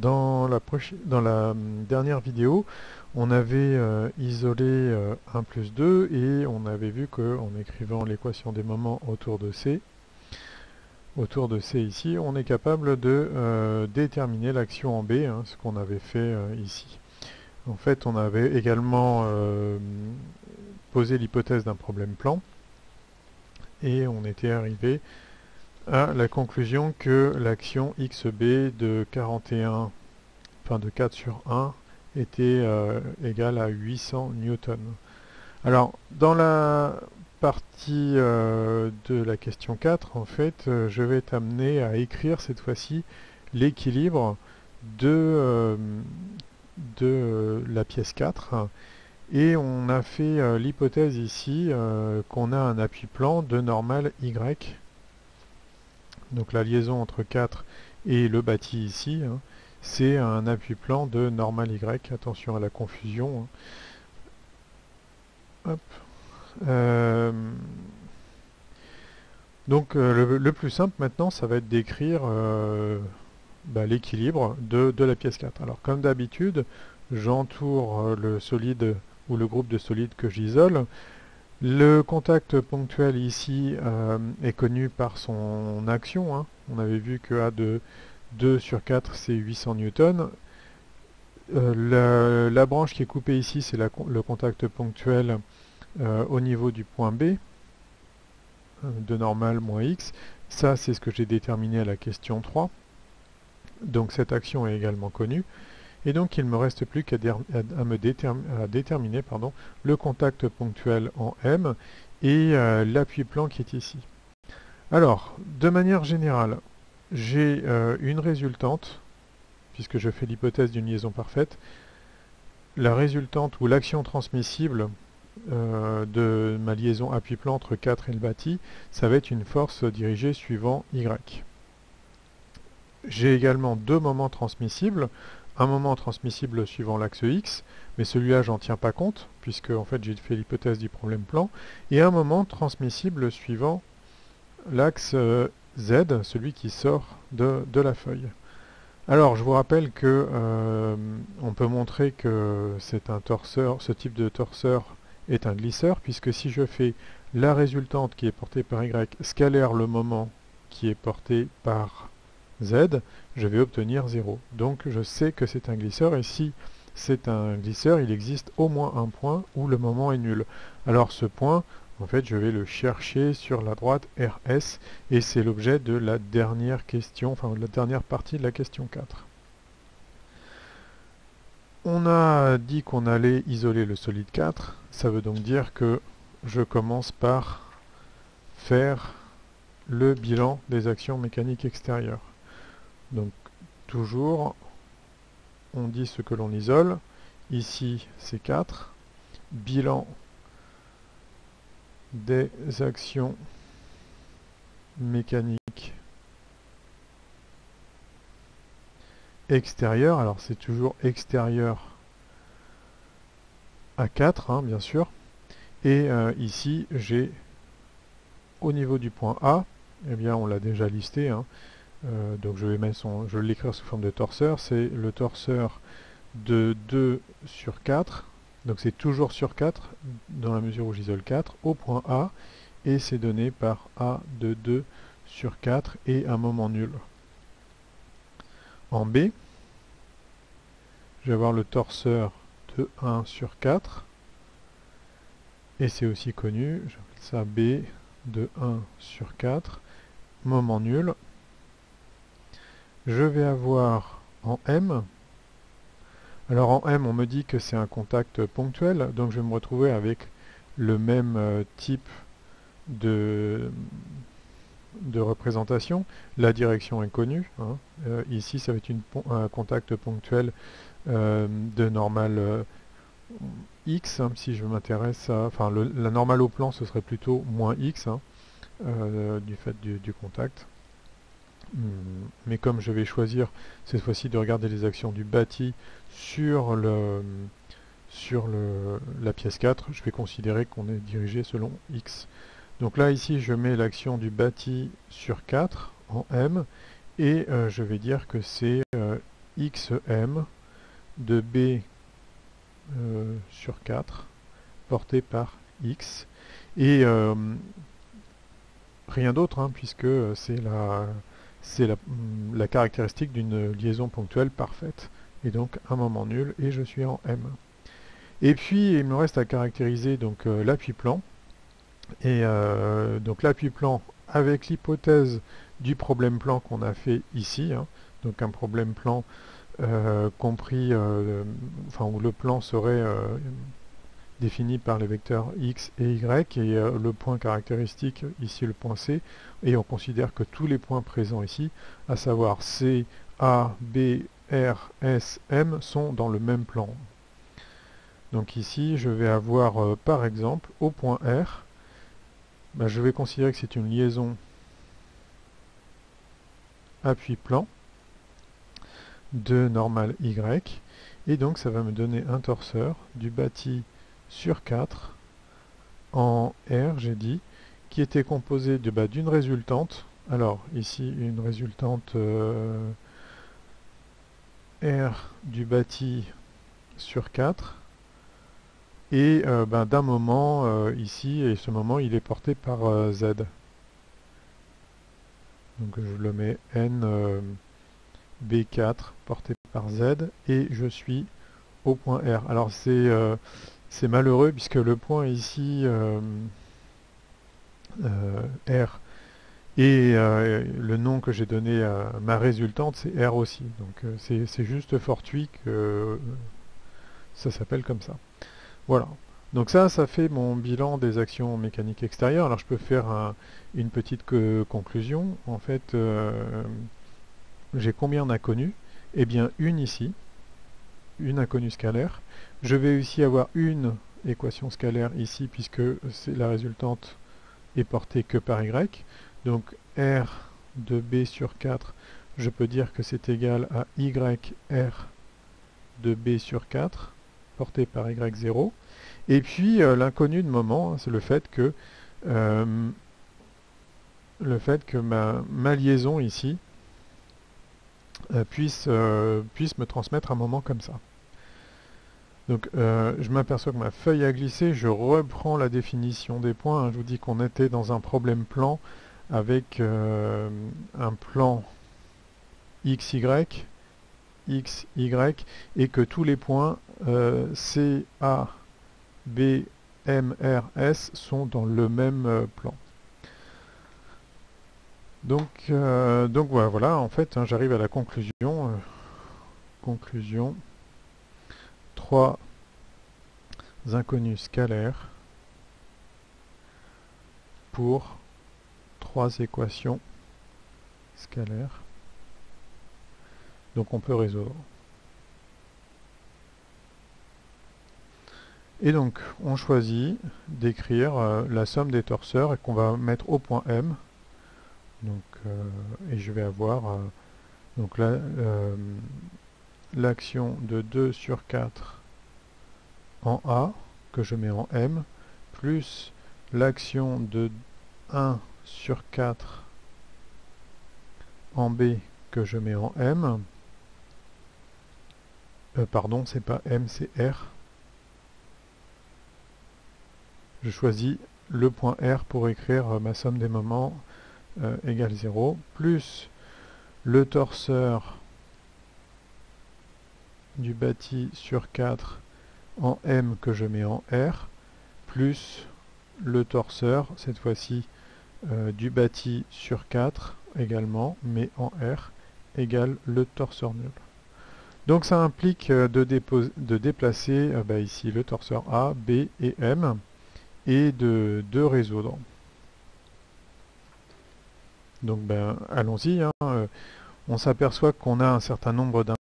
dans la dernière vidéo, on avait isolé 1 plus 2 et on avait vu qu'en écrivant l'équation des moments autour de C ici, on est capable de déterminer l'action en B, hein, ce qu'on avait fait ici. En fait, on avait également posé l'hypothèse d'un problème plan et on était arrivé à la conclusion que l'action XB de 41, enfin de 4 sur 1 était égale à 800 newtons. Alors, dans la partie de la question 4, en fait, je vais t'amener à écrire cette fois-ci l'équilibre de la pièce 4. Et on a fait l'hypothèse ici qu'on a un appui-plan de normale Y. Donc la liaison entre 4 et le bâti ici, hein, c'est un appui-plan de normale Y. Attention à la confusion. Hein. Hop. Donc le plus simple maintenant, ça va être d'écrire l'équilibre de la pièce 4. Alors comme d'habitude, j'entoure le solide ou le groupe de solides que j'isole. Le contact ponctuel ici est connu par son action. Hein. On avait vu que A de 2 sur 4 c'est 800 newtons. La branche qui est coupée ici c'est le contact ponctuel au niveau du point B de normale moins x. Ça c'est ce que j'ai déterminé à la question 3. Donc cette action est également connue. Et donc il ne me reste plus qu'à déterminer le contact ponctuel en M et l'appui-plan qui est ici. Alors, de manière générale, j'ai une résultante, puisque je fais l'hypothèse d'une liaison parfaite. La résultante ou l'action transmissible de ma liaison appui-plan entre 4 et le bâti, ça va être une force dirigée suivant Y. J'ai également deux moments transmissibles. Un moment transmissible suivant l'axe X, mais celui-là j'en tiens pas compte, puisque en fait j'ai fait l'hypothèse du problème plan, et un moment transmissible suivant l'axe Z, celui qui sort de la feuille. Alors je vous rappelle que on peut montrer que c'est un torseur, ce type de torseur est un glisseur, puisque si je fais la résultante qui est portée par Y scalaire le moment qui est porté par Z, je vais obtenir 0. Donc je sais que c'est un glisseur, et si c'est un glisseur, il existe au moins un point où le moment est nul. Alors ce point, en fait, je vais le chercher sur la droite RS, et c'est l'objet de la dernière question, enfin de la dernière partie de la question 4. On a dit qu'on allait isoler le solide 4, ça veut donc dire que je commence par faire le bilan des actions mécaniques extérieures. Donc toujours, on dit ce que l'on isole. Ici, c'est 4. Bilan des actions mécaniques extérieures. Alors c'est toujours extérieur à 4, hein, bien sûr. Et ici, j'ai au niveau du point A, eh bien on l'a déjà listé, hein, donc je vais l'écrire sous forme de torseur. C'est le torseur de 2 sur 4. Donc c'est toujours sur 4 dans la mesure où j'isole 4 au point A. Et c'est donné par A de 2 sur 4 et un moment nul. En B, je vais avoir le torseur de 1 sur 4. Et c'est aussi connu, j'appelle ça B de 1 sur 4. Moment nul. Je vais avoir en M, alors en M on me dit que c'est un contact ponctuel, donc je vais me retrouver avec le même type de représentation. La direction est connue, hein. Ici ça va être un contact ponctuel de normale X, hein, si je m'intéresse à... Enfin la normale au plan ce serait plutôt moins X, hein, du fait du contact. Mais comme je vais choisir cette fois-ci de regarder les actions du bâti sur la pièce 4, je vais considérer qu'on est dirigé selon X. Donc là ici je mets l'action du bâti sur 4 en M, et je vais dire que c'est xm de b sur 4 porté par x. Et rien d'autre, hein, puisque c'est la caractéristique d'une liaison ponctuelle parfaite. Et donc un moment nul, et je suis en M. Et puis il me reste à caractériser donc l'appui-plan. Et donc l'appui-plan avec l'hypothèse du problème plan qu'on a fait ici, hein, donc un problème plan compris, enfin où le plan serait défini par les vecteurs x et y, et le point caractéristique, ici le point C, et on considère que tous les points présents ici, à savoir C, A, B, R, S, M, sont dans le même plan. Donc ici, je vais avoir, par exemple, au point R, ben, je vais considérer que c'est une liaison appui-plan de normale Y, et donc ça va me donner un torseur du bâti sur 4 en R, j'ai dit, qui était composé d'une résultante. Alors ici une résultante R du bâti sur 4 et d'un moment ici, et ce moment il est porté par Z. Donc je le mets N B4 porté par Z et je suis au point R. Alors c'est malheureux puisque le point ici R et le nom que j'ai donné à ma résultante c'est R aussi. Donc c'est juste fortuit que ça s'appelle comme ça. Voilà. Donc ça fait mon bilan des actions mécaniques extérieures. Alors je peux faire une petite conclusion. En fait, j'ai combien d'inconnues? Eh bien une ici, une inconnue scalaire. Je vais aussi avoir une équation scalaire ici puisque la résultante est portée que par y. Donc R de B sur 4, je peux dire que c'est égal à YR de B sur 4 porté par Y0. Et puis l'inconnu de moment, c'est le fait que ma liaison ici puisse me transmettre un moment comme ça. Donc je m'aperçois que ma feuille a glissé, je reprends la définition des points, hein. Je vous dis qu'on était dans un problème plan avec un plan XY, XY, et que tous les points C, A, B, M, R, S sont dans le même plan. Donc voilà, en fait, hein, j'arrive à la conclusion. Conclusion. 3 inconnus scalaires pour 3 équations scalaires. Donc on peut résoudre. Et donc on choisit d'écrire la somme des torseurs et qu'on va mettre au point M. Donc, et je vais avoir donc là l'action de 2 sur 4 en A que je mets en M plus l'action de 1 sur 4 en B que je mets en M. Pardon, c'est pas M, c'est R. Je choisis le point R pour écrire ma somme des moments égale 0, plus le torseur du bâti sur 4 en M que je mets en R, plus le torseur, cette fois-ci du bâti sur 4 également, mais en R, égale le torseur nul. Donc ça implique de déplacer ici le torseur A, B et M, et de résoudre. Donc allons-y, hein, on s'aperçoit qu'on a un certain nombre